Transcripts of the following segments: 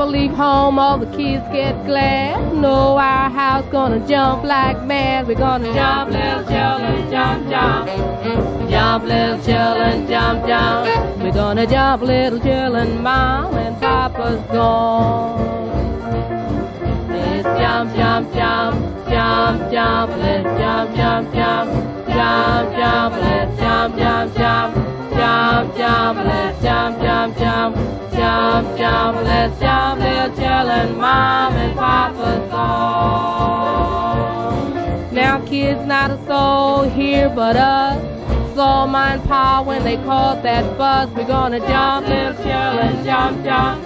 leave home, all the kids get glad. Know our house gonna jump like mad. We're gonna jump, little children, jump, jump. Jump, little children, jump, jump. We're gonna jump, little children, Mom and Papa's gone. Let's jump, jump, jump, jump, jump. Let's jump, jump, jump, jump, jump. Let's jump, jump, jump, jump, jump. Let's jump, jump, jump, jump, jump. Let's jump, little children, Mom and Papa's gone. Now kids, not a soul here but us. Saw my and Pa when they called that bus. We're gonna jump, little children, jump, jump.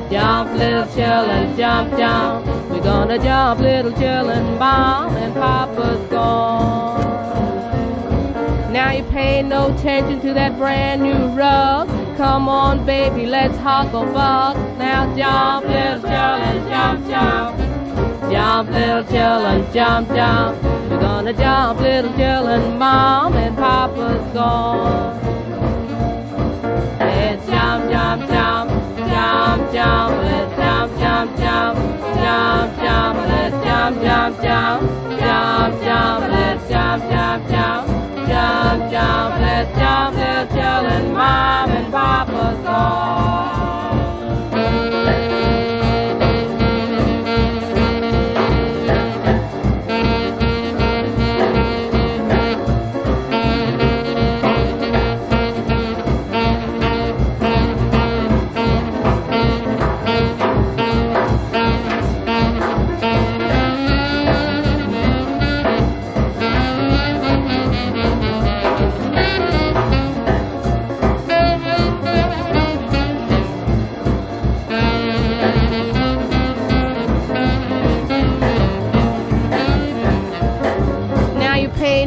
Jump, little children, jump, jump. We're gonna jump, little children, Mom and Papa's gone. Now you pay no attention to that brand new rug. Come on, baby, let's hustle buck. Now jump, little children, jump, jump. Jump, little children, jump, jump. We're gonna jump, little children, Mom and Papa's gone. Let's jump, jump, jump, jump, jump. Let's jump, jump, jump, jump, jump. Let's jump, jump, jump, jump, jump. Let's jump, jump, jump, jump, jump. Let's jump, little children, Mom and Papa's gone.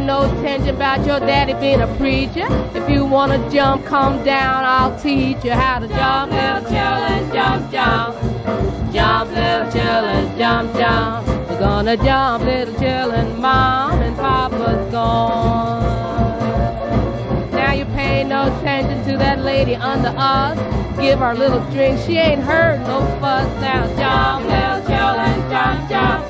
No attention about your daddy being a preacher. If you wanna jump, come down, I'll teach you how to jump, little children, jump, jump. Jump, little children, jump, jump. We're gonna jump, little children, Mom and Papa's gone. Now you pay no attention to that lady under us. Give her a little drink, she ain't heard no fuss. Now jump, little children, jump, jump.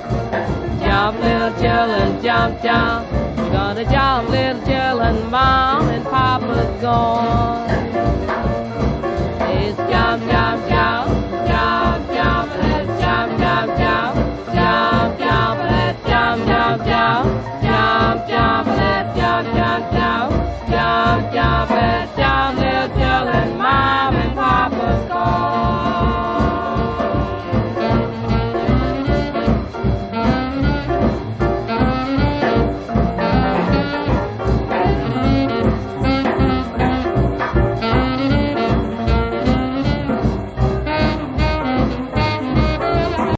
Jump, little children, jump, jump. We're gonna jump, little children, Mom and Papa's gone. Let's jump, jump, jump, jump, jump. Let's jump, jump, jump, jump, jump. Let's jump, jump, jump, jump.